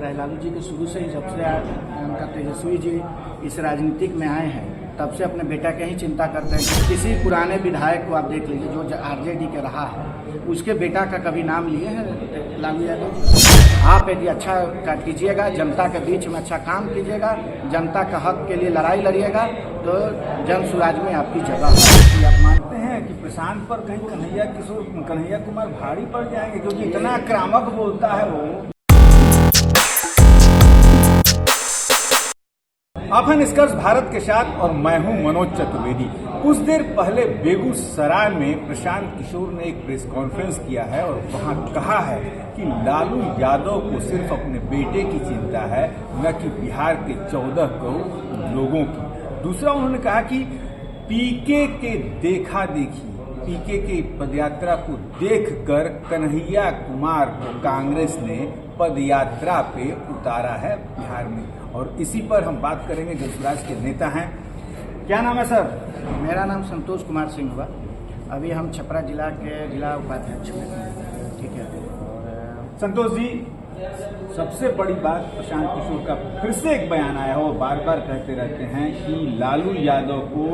रहा है। लालू जी के शुरू से ही, जब से उनका तेजस्वी जी इस राजनीतिक में आए हैं, तब से अपने बेटा के ही चिंता करते हैं कि किसी पुराने विधायक को आप देख लीजिए जो आरजेडी के रहा है, उसके बेटा का कभी नाम लिए हैं लालू यादव। आप यदि अच्छा कीजिएगा, जनता के बीच में अच्छा काम कीजिएगा, जनता का हक के लिए लड़ाई लड़िएगा, तो जन स्वराज में आपकी जगह है। आप मानते हैं कि प्रशांत पर कहीं कन्हैया कुमार भारी पड़ जाएंगे, क्योंकि इतना आक्रामक बोलता है वो। आप हैं निष्कर्ष भारत के साथ और मैं हूं मनोज चतुर्वेदी। कुछ देर पहले बेगूसराय में प्रशांत किशोर ने एक प्रेस कॉन्फ्रेंस किया है और वहां कहा है कि लालू यादव को सिर्फ अपने बेटे की चिंता है, न कि बिहार के 14 करोड़ लोगों की। दूसरा, उन्होंने कहा कि पीके के देखा देखी, पीके की पदयात्रा को देखकर कन्हैया कुमार को कांग्रेस ने पदयात्रा पे उतारा है बिहार में। और इसी पर हम बात करेंगे। जन स्वराज के नेता हैं, क्या नाम है सर? मेरा नाम संतोष कुमार सिंह हुआ। अभी हम छपरा जिला के जिला उपाध्यक्ष हैं। ठीक है। और संतोष जी, सबसे बड़ी बात प्रशांत किशोर का फिर से एक बयान आया है, वो बार बार कहते रहते हैं कि लालू यादव को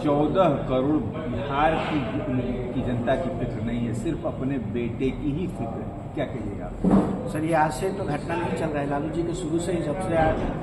14 करोड़ बिहार की जनता की फिक्र नहीं है, सिर्फ अपने बेटे की ही फिक्र है। क्या कहिएगा सर? ये आज से तो घटना नहीं चल रहा है। लालू जी के शुरू से ही, जब से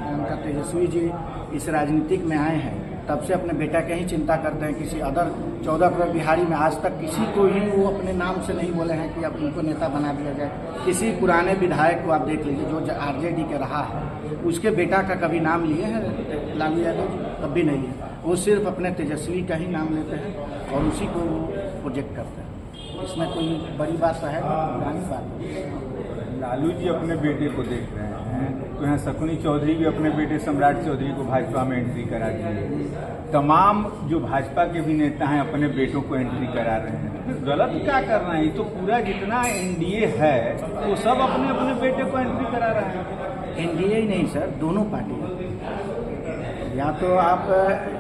उनका तेजस्वी जी इस राजनीतिक में आए हैं, तब से अपने बेटा के ही चिंता करते हैं। किसी अदर 14 करोड़ बिहारी में आज तक किसी को ही वो अपने नाम से नहीं बोले हैं कि अब उनको नेता बना दिया जाए। किसी पुराने विधायक को आप देख लीजिए जो आरजेडी के रहा है, उसके बेटा का कभी नाम लिए हैं लालू यादव? कभी नहीं है। वो सिर्फ अपने तेजस्वी का ही नाम लेते हैं और उसी को वो प्रोजेक्ट करते हैं। इसमें कोई बड़ी बात तो है नहीं, पुरानी बात है। लालू जी अपने बेटे को देख रहे हैं, तो यहाँ शकुनी चौधरी भी अपने बेटे सम्राट चौधरी को भाजपा में एंट्री करा दिए। तमाम जो भाजपा के भी नेता हैं अपने बेटों को एंट्री करा रहे हैं। तो गलत क्या कर रहे हैं? तो पूरा जितना एनडीए है वो सब अपने अपने बेटे को एंट्री करा रहे हैं। एनडीए ही नहीं सर, दोनों पार्टी। या तो आप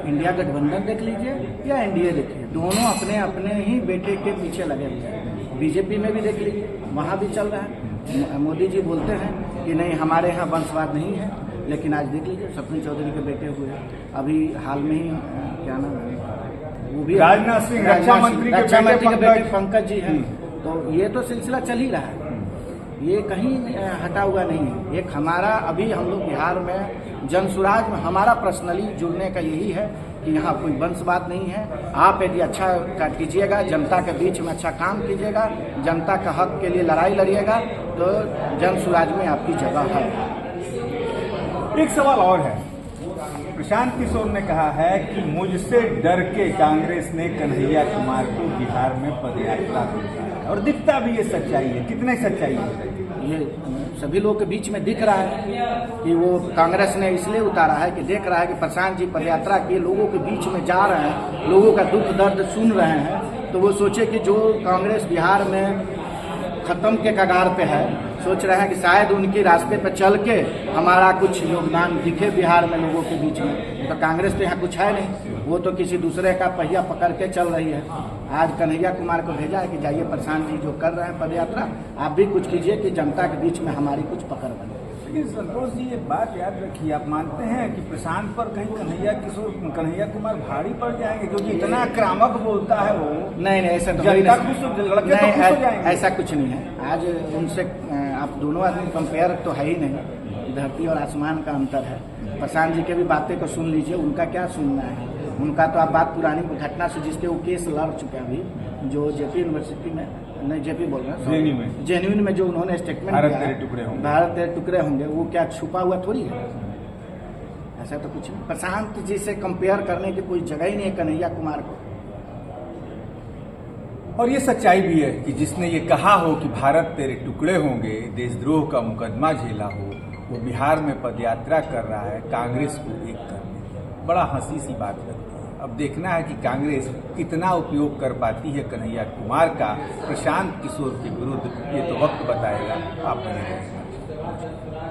इंडिया गठबंधन देख लीजिए या एनडीए देखिए, दोनों अपने अपने ही बेटे के पीछे लगे हुए हैं। बीजेपी में भी देख लीजिए, वहाँ भी चल रहा है। मोदी जी बोलते हैं कि नहीं हमारे यहाँ वंशवाद नहीं है, लेकिन आज देख लीजिए शकुनी चौधरी के बेटे हुए। अभी हाल में ही क्या नाम है, वो भी राजनाथ सिंह रक्षा मंत्री के बेटे पंकज जी हैं। तो ये तो सिलसिला चल ही रहा है, ये कहीं हटा हुआ नहीं है। एक हमारा अभी हम लोग बिहार में जन स्वराज में हमारा पर्सनली जुड़ने का यही है कि यहाँ कोई वंशवाद नहीं है। आप यदि अच्छा कीजिएगा, जनता के बीच में अच्छा काम कीजिएगा, जनता का हक के लिए लड़ाई लड़िएगा, तो जन स्वराज में आपकी जगह है। एक सवाल और है। प्रशांत किशोर ने कहा है कि मुझसे डर के कांग्रेस ने कन्हैया कुमार को बिहार में पदयात्रा दिया है, और दिखता भी ये सच्चाई है। कितने सच्चाई है? ये सभी लोग के बीच में दिख रहा है कि वो कांग्रेस ने इसलिए उतारा है कि देख रहा है कि प्रशांत जी पदयात्रा के लोगों के बीच में जा रहे हैं, लोगों का दुख दर्द सुन रहे हैं, तो वो सोचे कि जो कांग्रेस बिहार में खत्म के कगार पे है, सोच रहे हैं कि शायद उनके रास्ते पर चल के हमारा कुछ योगदान दिखे बिहार में लोगों के बीच में। तो कांग्रेस तो यहाँ कुछ है नहीं, वो तो किसी दूसरे का पहिया पकड़ के चल रही है। आज कन्हैया कुमार को भेजा है कि जाइए प्रशांत जी जो कर रहे हैं पदयात्रा, आप भी कुछ कीजिए कि जनता के बीच में हमारी कुछ पकड़ बने। लेकिन संतोष जी, ये बात याद रखिए, आप मानते हैं कि प्रशांत पर कहीं कन्हैया कुमार भारी पड़ जाएंगे, क्योंकि इतना आक्रामक बोलता है वो। नहीं, ऐसा तो ऐसा कुछ नहीं है। आज उनसे आप दोनों आदमी कंपेयर तो है ही नहीं, धरती और आसमान का अंतर है। प्रशांत जी के भी बातें को सुन लीजिए, उनका क्या सुनना है? उनका तो आप बात पुरानी घटना से, जिसपे वो केस लड़ चुके हैं अभी, जो जेपी यूनिवर्सिटी में, नहीं जेपी बोल रहे हैं, जेएनयू में जो उन्होंने स्टेटमेंट भारत तेरे टुकड़े होंगे, वो क्या छुपा हुआ थोड़ी है? ऐसा तो कुछ नहीं। प्रशांत जी से कंपेयर करने की कोई जगह ही नहीं है कन्हैया कुमार को। और ये सच्चाई भी है कि जिसने ये कहा हो कि भारत तेरे टुकड़े होंगे, देशद्रोह का मुकदमा झेला हो, वो बिहार में पदयात्रा कर रहा है कांग्रेस को एक करने। बड़ा हंसी सी बात लगती है। अब देखना है कि कांग्रेस कितना उपयोग कर पाती है कन्हैया कुमार का प्रशांत किशोर के विरुद्ध। ये तो वक्त बताएगा। आप